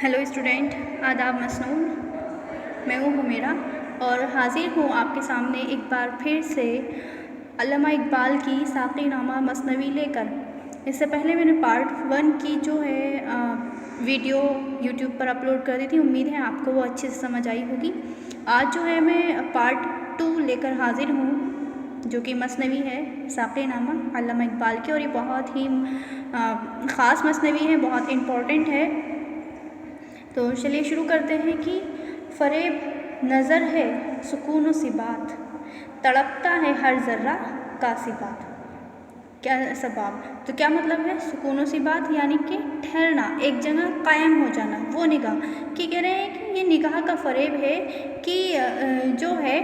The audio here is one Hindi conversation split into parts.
हेलो स्टूडेंट, आदाब मसनून। मैं हूँ हुमेरा और हाज़िर हूँ आपके सामने एक बार फिर से अल्लामा इकबाल की साक़ीनामा मसनवी लेकर। इससे पहले मैंने पार्ट 1 की जो है वीडियो यूट्यूब पर अपलोड कर दी थी। उम्मीद है आपको वो अच्छे से समझ आई होगी। आज जो है मैं पार्ट 2 लेकर हाज़िर हूँ, जो कि मसनवी है साक़ीनामा अल्लामा इकबाल की, और ये बहुत ही ख़ास मसनवी है, बहुत इम्पॉर्टेंट है। तो चलिए शुरू करते हैं कि फ़रेब नज़र है सुकून सी बात, तड़पता है हर ज़र्रा का सी बात। क्या सबाब, तो क्या मतलब है सुकून सी बात, यानी कि ठहरना, एक जगह कायम हो जाना, वो निगाह कि कह रहे हैं कि ये निगाह का फ़रेब है कि जो है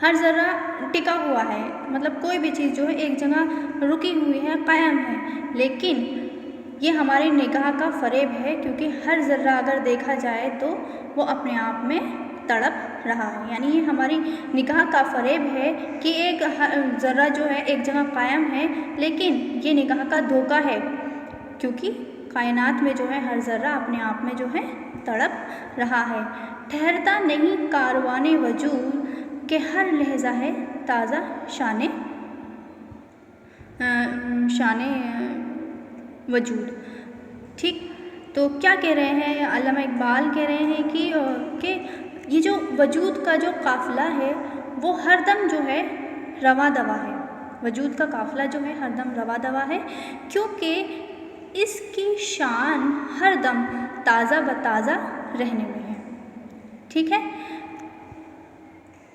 हर ज़र्रा टिका हुआ है, मतलब कोई भी चीज़ जो है एक जगह रुकी हुई है, कायम है, लेकिन ये हमारी निगाह का फ़रेब है क्योंकि हर ज़र्रा अगर देखा जाए तो वो अपने आप में तड़प रहा है। यानी ये हमारी निगाह का फ़रेब है कि एक ज़र्रा जो है एक जगह कायम है, लेकिन ये निगाह का धोखा है क्योंकि कायनात में जो है हर ज़र्रा अपने आप में जो है तड़प रहा है। ठहरता नहीं कारवाने वजूद के हर लहज़ा है ताज़ा शाने वजूद। ठीक, तो क्या कह रहे हैं अल्लामा इकबाल, कह रहे हैं कि ये जो वजूद का जो काफ़िला है वो हरदम जो है रवा दवा है। वजूद का काफ़िला जो है हरदम रवा दवा है क्योंकि इसकी शान हरदम ताज़ा बताज़ा रहने में है। ठीक है,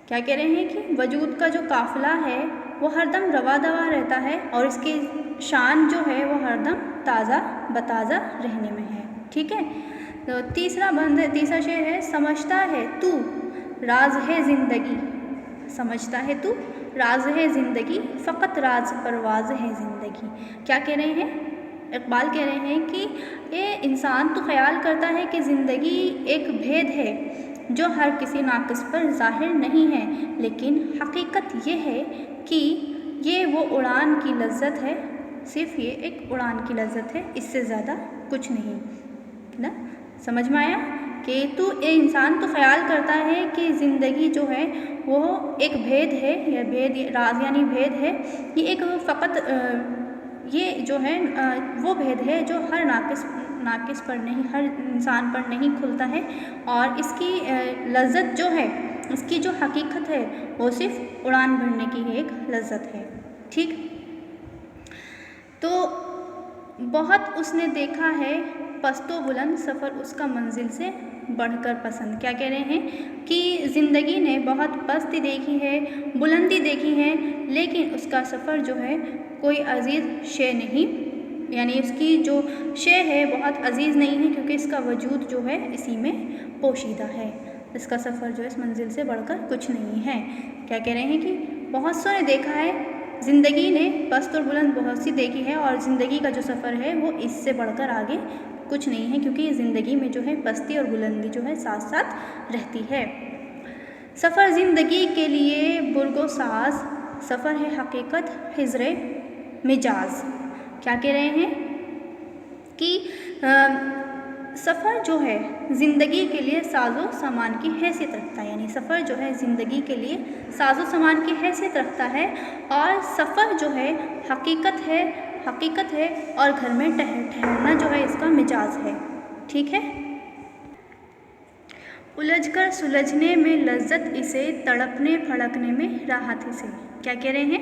क्या कह रहे हैं कि वजूद का जो काफ़िला है वो हरदम रवा दवा रहता है और इसकी शान जो है वो हरदम ताज़ा बताज़ा रहने में है। ठीक है, तो तीसरा शेर है, समझता है तू राज है ज़िंदगी, समझता है तू राज है ज़िंदगी, फ़कत राज परवाज़ है ज़िंदगी। क्या कह रहे हैं इकबाल, कह रहे हैं कि ये इंसान तो ख्याल करता है कि ज़िंदगी एक भेद है जो हर किसी नाक़िस पर ज़ाहिर नहीं है, लेकिन हकीकत ये है कि ये वो उड़ान की लज्जत है, सिर्फ़ ये एक उड़ान की लज्जत है, इससे ज़्यादा कुछ नहीं ना। समझ में आया कि ये इंसान तो ख्याल करता है कि ज़िंदगी जो है वो एक भेद है, या भेद राज यानी भेद है, ये एक फ़कत ये जो है वो भेद है जो हर नाक़िस पर नहीं, हर इंसान पर नहीं खुलता है, और इसकी लज्जत जो है, इसकी जो हकीकत है वो सिर्फ़ उड़ान भरने की एक लज्जत है। ठीक, तो बहुत उसने देखा है पस्तो बुलंद, सफ़र उसका मंजिल से बढ़कर पसंद। क्या कह रहे हैं कि ज़िंदगी ने बहुत पस्ती देखी है, बुलंदी देखी है, लेकिन उसका सफ़र जो है कोई अज़ीज़ शे नहीं, यानी उसकी जो शे है बहुत अज़ीज़ नहीं है क्योंकि इसका वजूद जो है इसी में पोशीदा है। इसका सफ़र जो है इस मंजिल से बढ़कर कुछ नहीं है। क्या कह रहे हैं कि बहुत सौ ने देखा है, ज़िंदगी ने पस्त और बुलंद बहुत सी देखी है, और ज़िंदगी का जो सफ़र है वो इससे बढ़कर आगे कुछ नहीं है क्योंकि ज़िंदगी में जो है पस्ती और बुलंदी जो है साथ साथ रहती है। सफ़र ज़िंदगी के लिए बुर्गो साज, सफ़र है हकीकत हिज़्रे मिजाज। क्या कह रहे हैं कि सफ़र जो है ज़िंदगी के लिए साजो सामान की हैसियत रखता है, यानी सफ़र जो है ज़िंदगी के लिए साजो सामान की हैसियत रखता है, और सफ़र जो है हकीकत है और घर में ठहरना जो है इसका मिजाज है। ठीक है, उलझकर सुलझने में लज्जत इसे, तड़पने फड़कने में राहत इसे। क्या कह रहे हैं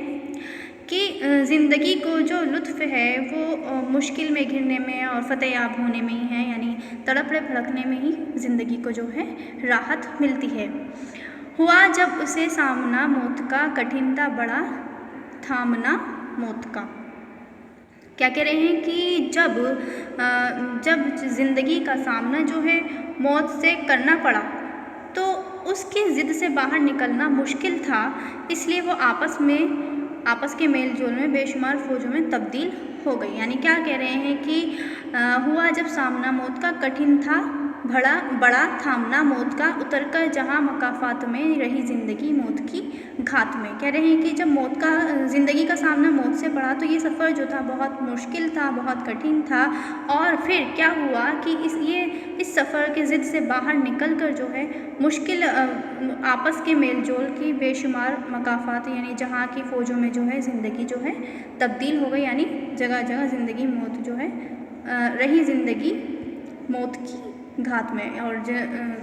कि ज़िंदगी को जो लुत्फ़ है वो मुश्किल में घिरने में और फ़तेह याब होने में ही है, यानी तड़पने फड़कने में ही ज़िंदगी को जो है राहत मिलती है। हुआ जब उसे सामना मौत का, कठिन था बड़ा थामना मौत का। क्या कह रहे हैं कि जब ज़िंदगी का सामना जो है मौत से करना पड़ा तो उसकी ज़िद से बाहर निकलना मुश्किल था, इसलिए वो आपस के मेल जोल में बेशुमार फ़ौजों में तब्दील हो गई। यानी क्या कह रहे हैं कि हुआ जब सामना मौत का, कठिन था बड़ा थामना मौत का, उतरकर जहाँ मकाफात में रही ज़िंदगी मौत की घात में। कह रहे हैं कि जब ज़िंदगी का सामना मौत से पड़ा तो ये सफ़र जो था बहुत मुश्किल था, बहुत कठिन था, और फिर क्या हुआ कि ये इस सफ़र की ज़िद से बाहर निकल कर जो है मुश्किल आपस के मेल जोल की बेशुमार मकाफात, यानी जहाँ की फ़ौजों में जो है ज़िंदगी जो है तब्दील हो गई, यानी जगह जगह ज़िंदगी मौत जो है रही ज़िंदगी मौत की घात में। और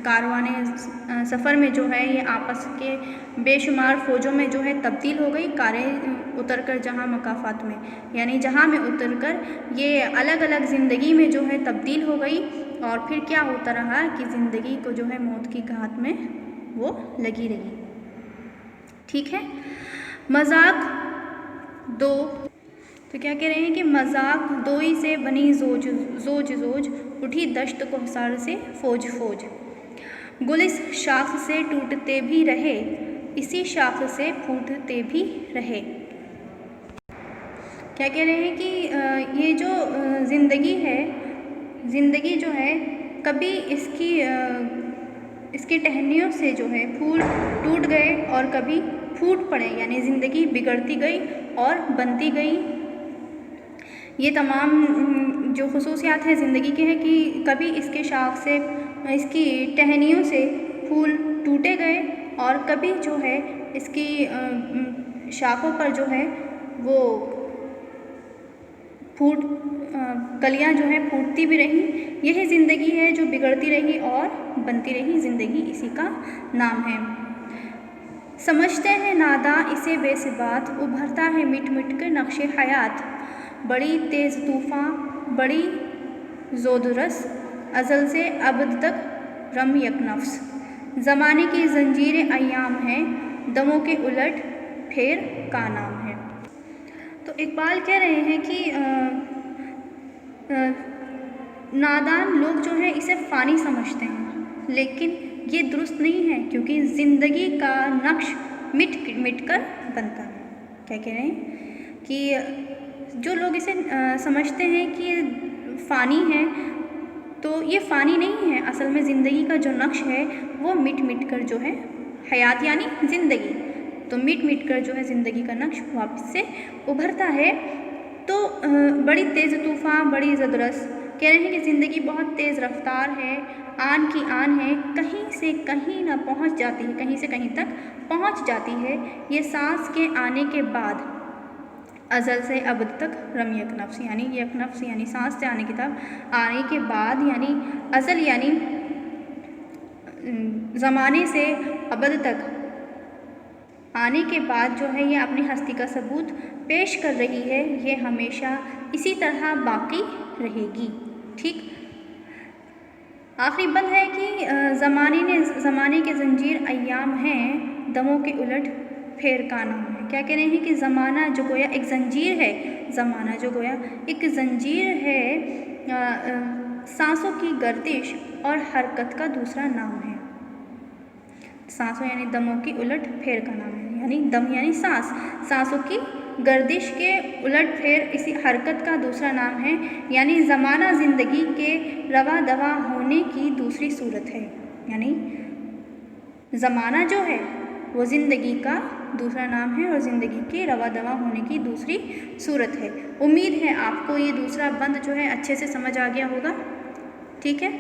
कारवाने सफ़र में जो है ये आपस के बेशुमार फ़ौजों में जो है तब्दील हो गई, कारें उतर कर जहाँ मकाफात में, यानी जहाँ में उतर कर ये अलग अलग ज़िंदगी में जो है तब्दील हो गई। और फिर क्या होता रहा कि ज़िंदगी को जो है मौत की घात में वो लगी रही। ठीक है। मजाक दो, तो क्या कह रहे हैं कि मजाक दोई से बनी जोज जोज जोज, उठी दश्त को हिसार से फौज फौज, गुल इस शाख से टूटते भी रहे, इसी शाख से फूटते भी रहे। क्या कह रहे हैं कि ये जो ज़िंदगी है, ज़िंदगी जो है कभी इसकी टहनियों से जो है फूल टूट गए और कभी फूट पड़े, यानी ज़िंदगी बिगड़ती गई और बनती गई। ये तमाम जो खुसूसियात हैं ज़िंदगी के हैं कि कभी इसके शाख से, इसकी टहनियों से फूल टूटे गए और कभी जो है इसकी शाखों पर जो है वो कलियाँ जो हैं फूटती भी रहीं। यही ज़िंदगी है जो बिगड़ती रही और बनती रही, ज़िंदगी इसी का नाम है। समझते हैं नादां इसे बेसिबात, उभरता है मिट मिट के नक्शे हयात, बड़ी तेज़ तूफ़ान बड़ी ज़ोदरस, अज़ल से अबद तक रम यक नफ्स, ज़माने की ज़ंजीरें अय्याम हैं, दमों के उलट फेर का नाम है। तो इकबाल कह रहे हैं कि नादान लोग जो हैं इसे फ़ानी समझते हैं, लेकिन ये दुरुस्त नहीं है, क्योंकि ज़िंदगी का नक्श मिट मिट कर बनता है। क्या कह रहे हैं कि जो लोग इसे समझते हैं कि ये फ़ानी है, तो ये फ़ानी नहीं है। असल में ज़िंदगी का जो नक्श है वो मिट मिट कर जो है, हयात यानी ज़िंदगी, तो मिट मिट कर जो है ज़िंदगी का नक्श वापस से उभरता है। तो बड़ी तेज़ तूफ़ान बड़ी ज़दरस, कह रहे हैं कि ज़िंदगी बहुत तेज़ रफ्तार है, आन की आन है, कहीं से कहीं ना पहुंच जाती है, कहीं से कहीं तक पहुंच जाती है। ये सांस के आने के बाद अज़ल से अबद तक रम यक नफ्स, यानी यक नफ्स यानी सांस से आने के बाद, यानी अज़ल यानी ज़माने से अबद तक आने के बाद जो है ये अपनी हस्ती का सबूत पेश कर रही है। ये हमेशा इसी तरह बाकी रहेगी। ठीक। आखिरी बंद है कि ज़माने के ज़ंजीर अय्याम हैं, दमों के उलट फेर का नाम है। क्या कह रहे हैं कि ज़माना जो गोया एक ज़ंजीर है, ज़माना जो गोया एक ज़ंजीर है, सांसों की गर्दिश और हरकत का दूसरा नाम है। सांसों यानी दमों की उलट फेर का नाम है, यानी दम यानी सांस, सांसों की गर्दिश के उलट फेर इसी हरकत का दूसरा नाम है, यानी ज़माना ज़िंदगी के रवा दवा होने की दूसरी सूरत है। यानी ज़माना जो है वो ज़िंदगी का दूसरा नाम है और ज़िंदगी के रवा दवा होने की दूसरी सूरत है। उम्मीद है आपको ये दूसरा बंद जो है अच्छे से समझ आ गया होगा। ठीक है।